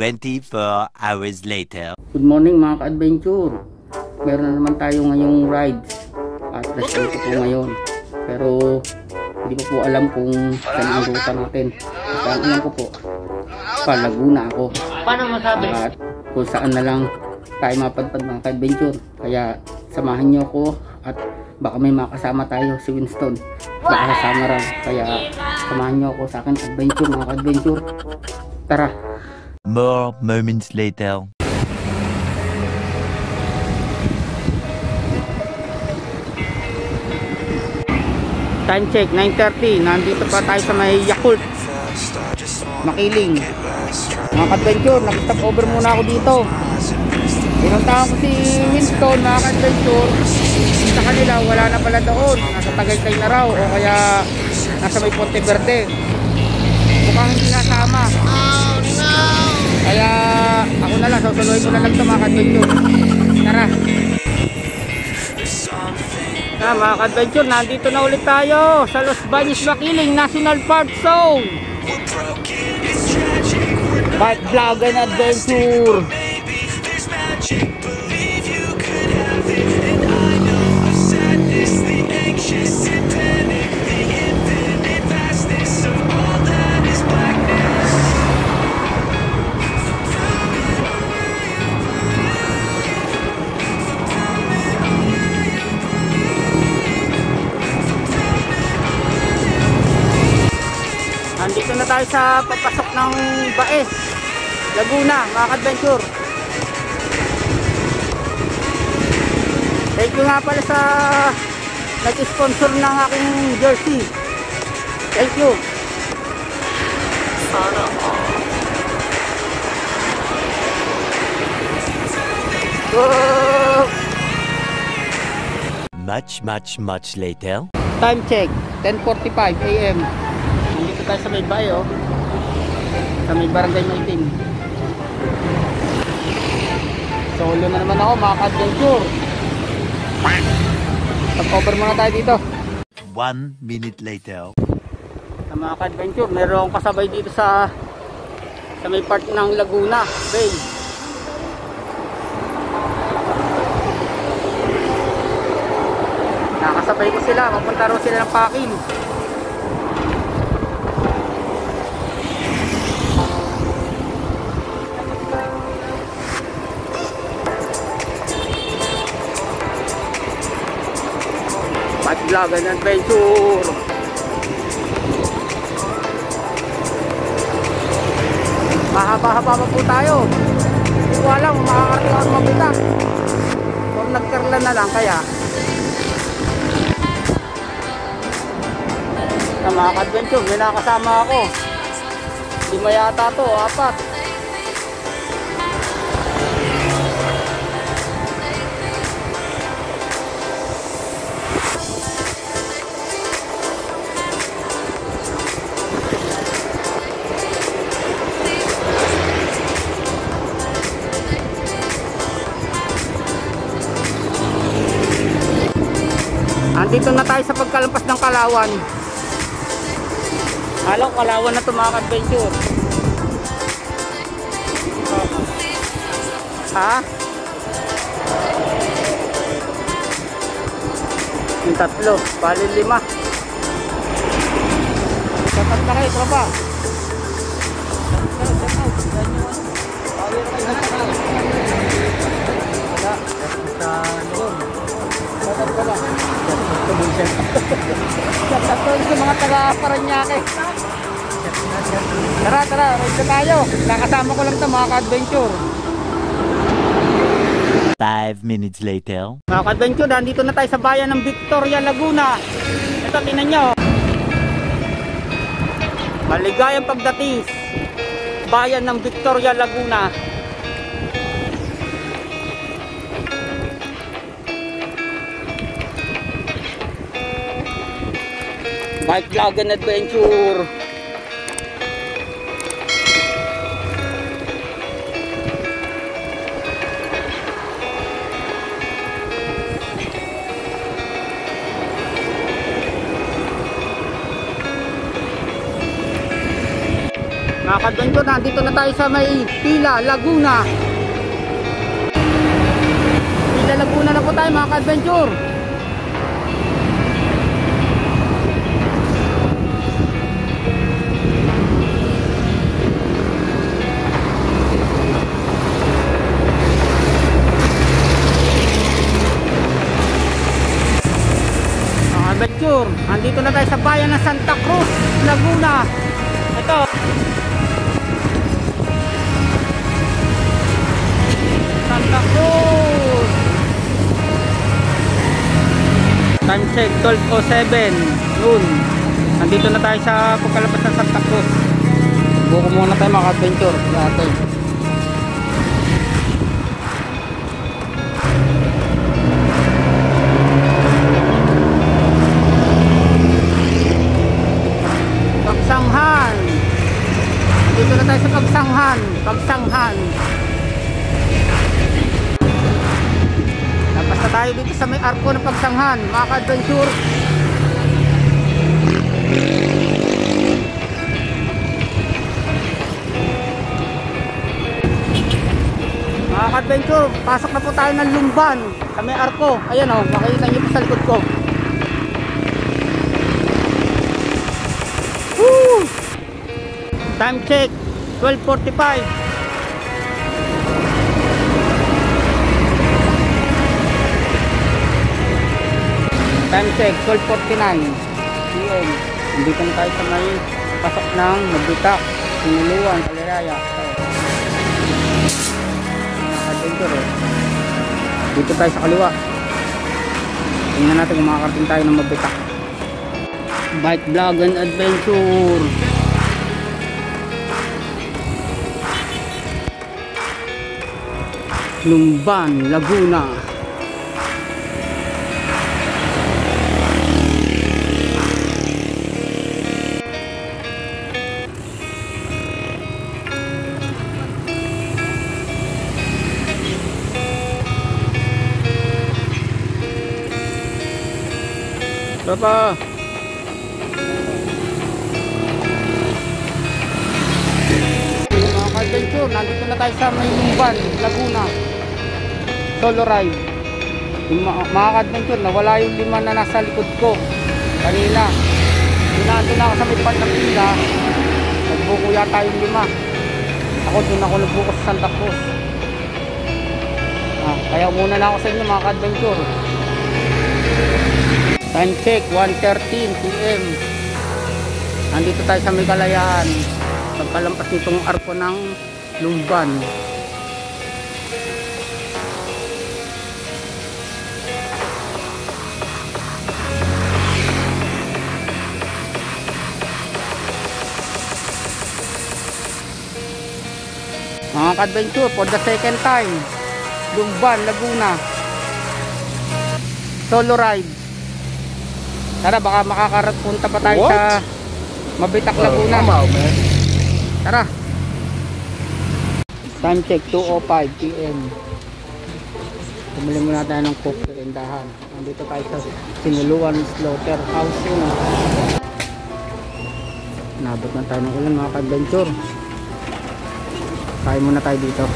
24 hours later. Good morning mga ka-adventure. Meron na naman tayo ngayong rides. At rest ko po ngayon. Pero hindi ko po alam kung saan ang ruta natin. At ang alam ko po, Laguna ako. Paano masabi? At kung saan na lang tayo mapadpad mga ka-adventure. Kaya samahan niyo ako at baka may makasama tayo si Winston. Baka kasama rin. Kaya samahan niyo ako sa akin adventure mga ka-adventure. Tara! More moments later. Time check, 9:30. Nandito pa tayo sa may Yakult Makiling. Mga ka-adventure, nag-stop over muna ako dito. Pinuntahan ko si Winston mga ka-adventure. Sa kanila wala na pala doon. Nasa Tagaytay na raw o kaya nasa may Ponte Verde. Mukhang hindi nasama. Kaya ako na lang, susuloy ko na lang ito mga ka-adventure. Tara! Mga ka-adventure, nandito na ulit tayo sa Los Baños Makiling National Park Zone. Bike vlog and adventure. Nandito na tayo sa papasok ng Bae, Laguna, mga ka-adventure. Thank you nga pala sa nag-sponsor ng aking jersey. Thank you. Much later. Time check, 10:45 AM. Nandito tayo sa may Bae, oh. Sa may Barangay Maitin. Solo na naman ako mga ka-adventure. Stop-over muna tayo dito. 1 minute later. Sa mga ka-adventure, meron akong kasabay dito sa may part ng Laguna Bay. Nakasabay ko sila, mapunta rin sila ng Pakin. Vlog and adventure. Mahaba-haba pa po tayo. Hindi ko alam kung makakarating ako mabitak. Kung nagkarla na lang kaya. Sa mga ka-adventure, may nakasama ako. Lima yata to, 4. Dito na tayo sa pagkalampas ng Kalawan. Halo, Kalawan na ito mga ka-adventure. Ha? Yung 3, bali 5. Dapat na kayo, tropa. Sa mga taga-Paranaque. Tara, ride tayo. Nakasama ko lang ito mga ka-adventure. 5 minutes later. Mga ka-adventure, nandito na tayo sa bayan ng Victoria, Laguna. Ito, tingnan nyo. Maligayang pagdating. Bayan ng Victoria, Laguna. Bike vlog and adventure. Mga ka-adventure, nandito na tayo sa may Pila, Laguna. Pila, Laguna na po tayo mga ka-adventure. Adventure, andito na tayo sa bayan ng Santa Cruz, Laguna. Ito. Santa Cruz. Time check 12:07 noon. Andito na tayo sa pagkalabas ng Santa Cruz. Buko muna tayo mga adventure. Dati. Pagsanghan. Dito na tayo sa Pagsanghan. Pagsanghan. Tapos na tayo dito sa may arko ng Pagsanghan, mga ka-adventure. Mga ka-adventure, pasok na po tayo ng Lumban sa may arko. Ayan o, makikita nyo po sa likod ko. Woo! Time check 12:45. Time check 12:49 PM. Dito na tayo sa may pasok ng Magbitak, Sinuluan, Aliraya. Adventure eh. Dito tayo sa kaliwa. Tingnan natin kung makakarating tayo ng Magbitak. Bike vlog and adventure. Lumban, Laguna. Papa. Adventure, nandito na tayo sa may Lumban, Laguna. Solo ride. Mga ka-adventure, nawala yung 5 na nasa likod ko kanina. Nandito na ako sa may part ng Pila. Nagbuko yata yung 5. Ako doon ako nagbuko sa Santa Cruz. Kaya muna na ako sa inyo mga ka-adventure. Time check 1:13 PM. Nandito tayo sa may Kalayaan, pagkalampas nitong arko ng Lumban. Mga ka-adventure, for the second time, Lumban, Laguna, solo ride. Tara, baka makakarapunta pa tayo sa Mabitak, Laguna. Tara. Time check 2:05 PM. Bumili muna tayo ng cook sa tindahan. Nandito tayo sa Sinuluan Slaughterhouse. Nabot na tayo ng ulan mga ka-adventure. Kain muna tayo dito.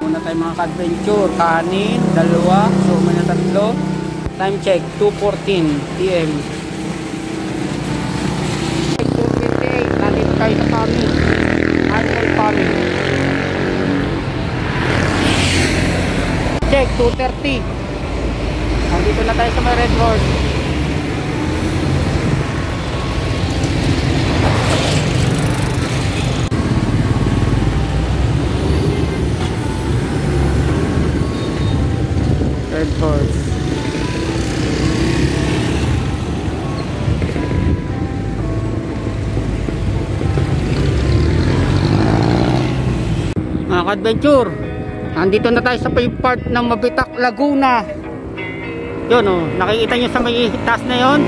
Muna tayo mga ka-adventure. Kanin, 2, suman na 3. Time check 2:14 PM. 2:28. Nandito tayo sa Pami. Animal Pami. Check 2:30. Nandito na tayo sa may Red Horse. Red Horse. Mga ka-adventure, nandito na tayo sa part ng Mabitak, Laguna. Yun o, nakikita nyo sa may taas na yon,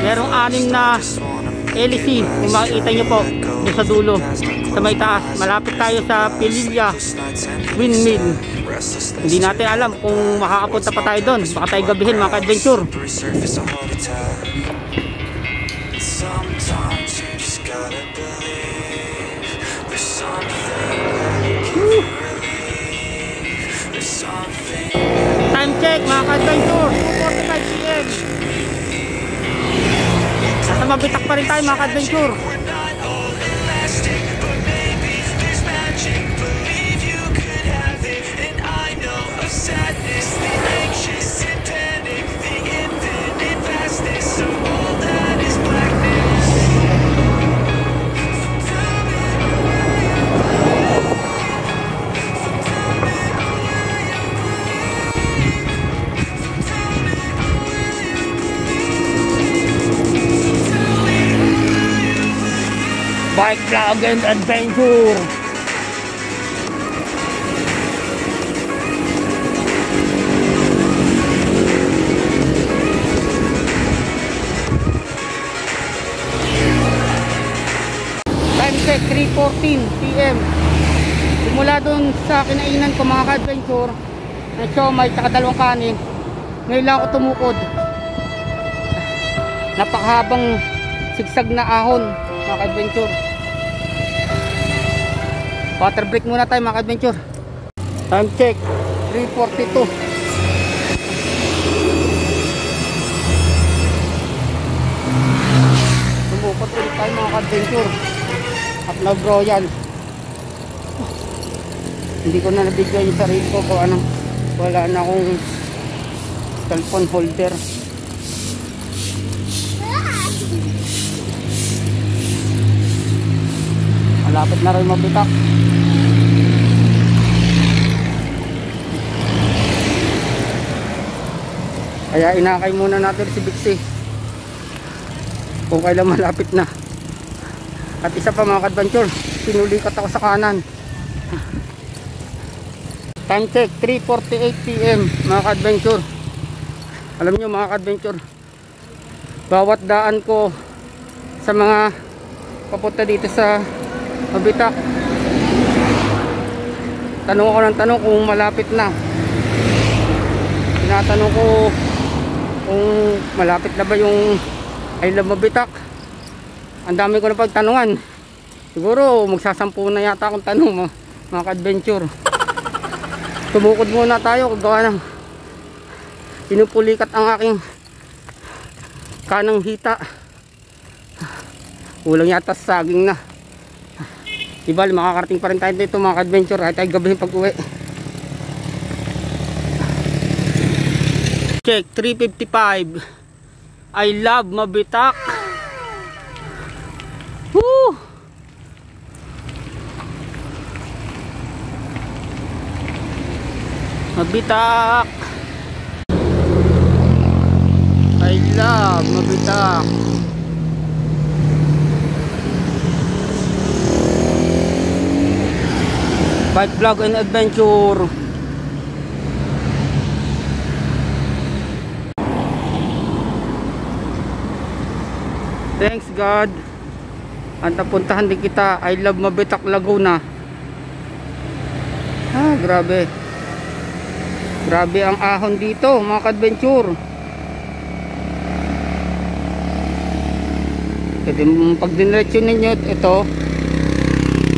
merong 6 na LC. Kung makikita nyo po doon sa dulo, sa may taas, malapit tayo sa Pililla Windmill. Hindi natin alam kung makakapunta pa tayo doon. Baka tayo gabihin mga ka-adventure. Time check mga ka-adventure, 2:45 PM. Nasa mabitak pa rin tayo mga ka-adventure. Bike vlog and adventure. Time check 3:14 PM. Simula dun sa kinainan ko mga ka-adventure, na siomay tsaka dalawang kanin, ngayon lang ako tumukod. Napakahabang sigsag na ahon mga ka-adventure. Water break muna tayo mga ka-adventure. Time check 3:42. Tumukot ulit tayo mga ka-adventure. At nag-royal. Hindi ko na nabigyan yung sarili ko kung ano. Wala na akong cellphone holder. Malapit na rin mabitak. Kaya inakay muna natin si Bixie kung kailan malapit na. At isa pa mga ka-adventure, sinulikat ako sa kanan. Time check 3:48 PM mga ka-adventure. Alam nyo mga ka-adventure, bawat daan ko sa mga papunta dito sa mabitak, tanong ako ng tanong kung malapit na. Tinatanong ko kung malapit na ba yung I Love Mabitak. Ang dami ko na pagtanungan. Siguro magsasampu na yata akong tanong mga ka-adventure. Tumukod muna tayo kagawa ng pinupulikat ang aking kanang hita. Kulang yata sa saging na. Diba makakarating pa rin tayo dito mga ka-adventure kahit tayo gabihin pag uwi. Check 3:55. I Love Mabitak. Woo! Mabitak. I love Mabitak. Bike vlog and adventure. Thanks God. Ang tapuntahan din kita, I Love Mabitak, Laguna. Ah, grabe. Grabe ang ahon dito, mga ka-adventure. Kasi pag diniretsyon ninyo ito,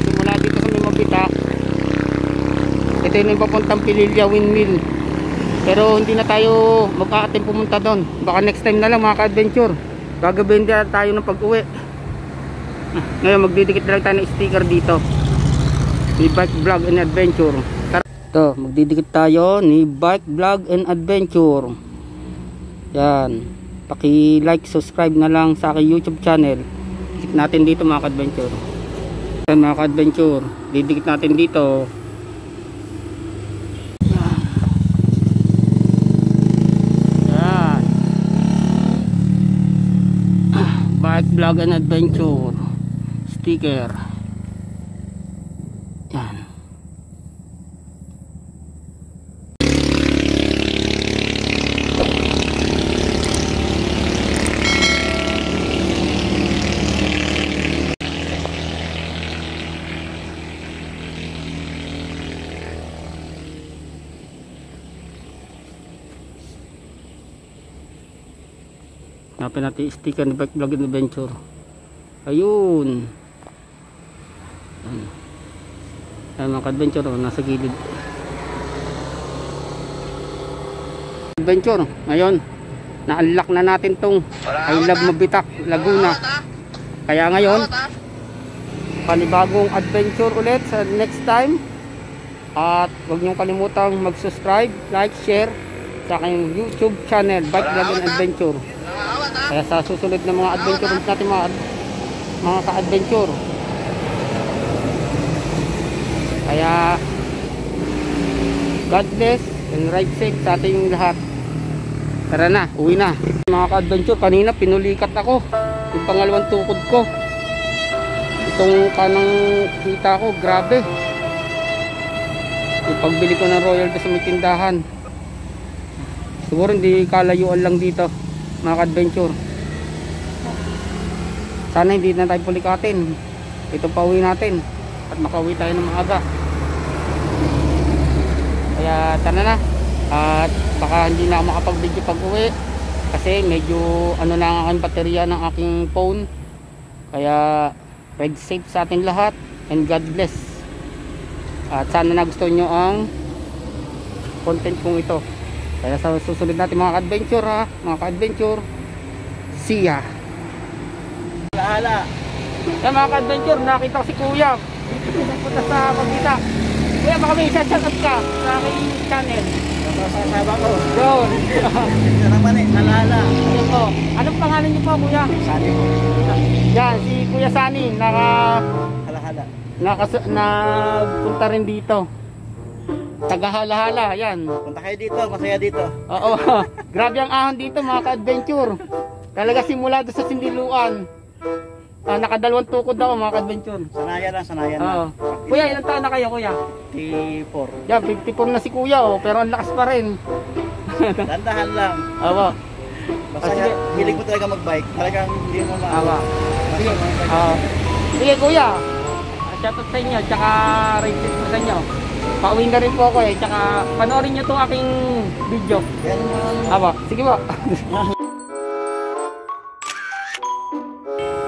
simula dito sa may Mabitak, ito yung papuntang Pililya Windmill. Pero hindi na tayo magkakating pumunta doon. Baka next time na lang mga ka-adventure. Gagabihin din tayo ng pag-uwi. Ngayon magdidikit na lang tayo ng sticker dito ni Bike Vlog and Adventure. Ito, magdidikit tayo ni Bike Vlog and Adventure. Yan, paki-like, subscribe na lang sa aking YouTube channel. Dikit natin dito mga ka-adventure. Yan mga ka-adventure, didikit natin dito. Yan, Bike Vlog and Adventure sticker. Yan. Hanapin natin yung sticker ni Bike Vlog and Adventure. Ayun. Ayan mga ka-adventure, nasa gilid. Adventure, ngayon na-unlock na natin tong I Love Mabitak, Laguna. Kaya ngayon panibagong adventure ulit sa next time. At huwag niyong kalimutang mag-subscribe, like, share sa aking YouTube channel, Bike Vlog and Adventure. Kaya sa susunod na mga adventure natin, mga ka-adventure. Kaya God bless and ride safe sa ating lahat. Tara na, uwi na. Mga ka-adventure, kanina pinulikat ako yung pangalawang tukod ko. Itong kanang kita ko, grabe. Yung pagbili ko ng Royal sa may tindahan, siguro hindi kalayuan lang dito mga ka-adventure. Sana hindi na tayo pulikatin. Ito pauwi natin at makauwi tayo ng maaga. Kaya tara na. At baka hindi na ako makapag-video pag uwi kasi medyo ano na ang aking baterya ng aking phone. Kaya ride safe sa ating lahat and God bless. At sana nagustuhan nyo ang content kong ito. Kaya sa susunod natin mga ka-adventure, ha, mga ka-adventure, see ya. Lahala. Kaya mga ka-adventure, nakita ko si Kuya punta sa Pagkita. Kuya, baka may isa-shoutout ka sa aking channel. Sasaba ko doon. Ito naman eh, Lahala. Ayun po. Anong pangalan niyo po, Kuya? Sani po. Yan, si Kuya Sani. Nagpunta rin dito. Tagahala-hala, yan. Punta kayo dito, masaya dito. Oo. Grabe ang ahon dito mga ka-adventure. Talaga simula doon sa Sindiluan. Nakadalawang tukod daw mga ka-adventure. Sanayan na. Kuya, ilang taon na kayo, Kuya? 54. Yan, 54 na si Kuya, oh, pero ang lakas pa rin. Dandahan lang. Oo. Basta hilig mo talaga mag-bike. Talagang hindi mo maawa. Sige. Sige, Kuya. Shoutout sa inyo, tsaka ride safe po sa inyo. Pauwi na rin po ako eh, tsaka panoorin nyo itong aking video. Aba, sige po.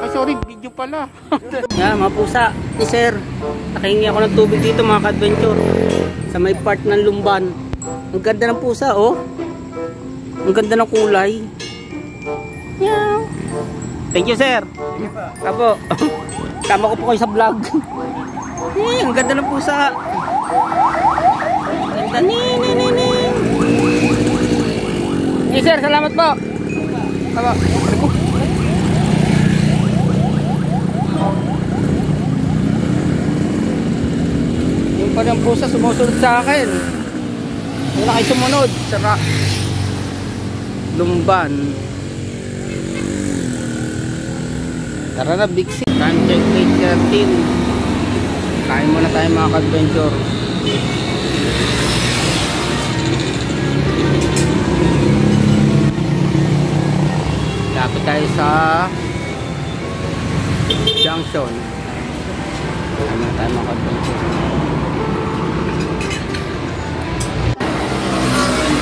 Ay sorry, video pala. Yan mga pusa, sir, nakahingi ako ng tubig dito mga ka-adventure sa may part ng Lumban. Ang ganda ng pusa, oh. Ang ganda ng kulay. Meow. Thank you, sir. Sige pa. Apo. Tama ko po kayo sa vlog. Ang ganda ng pusa. Ganda ni. Hey sir, salamat po. Tama. Yung pa ng pusa sumusunod sa akin. Yung na kayo sumunod. Saka Lumban. Tara na, Big C. Time check 8:13. Kain muna tayo mga ka-adventure. Lapit tayo sa junction. Kain muna tayo mga ka-adventure.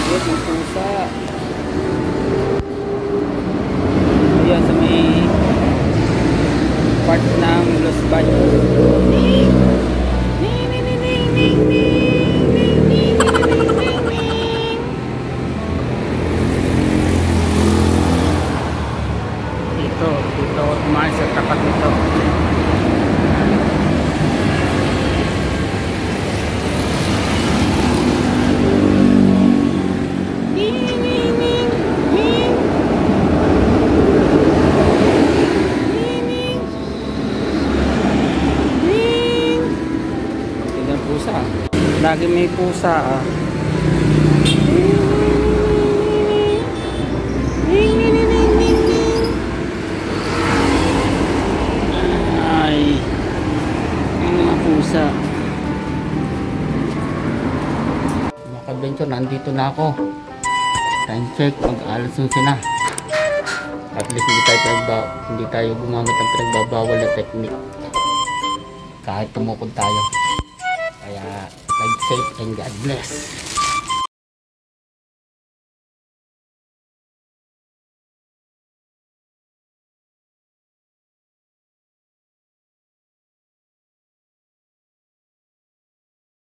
Good, yung pusa. Ayan sa may part ng Los Baños. Dito kumain sa tapat nito. Lagi may pusa ah. Ay, mga pusa. Mga ka-adventure, nandito na ako. Time check, mag-alas 11 na. At least hindi tayo gumamit ng pinagbabawal na technique. Kahit tumukod tayo. Kaya ride safe and God bless.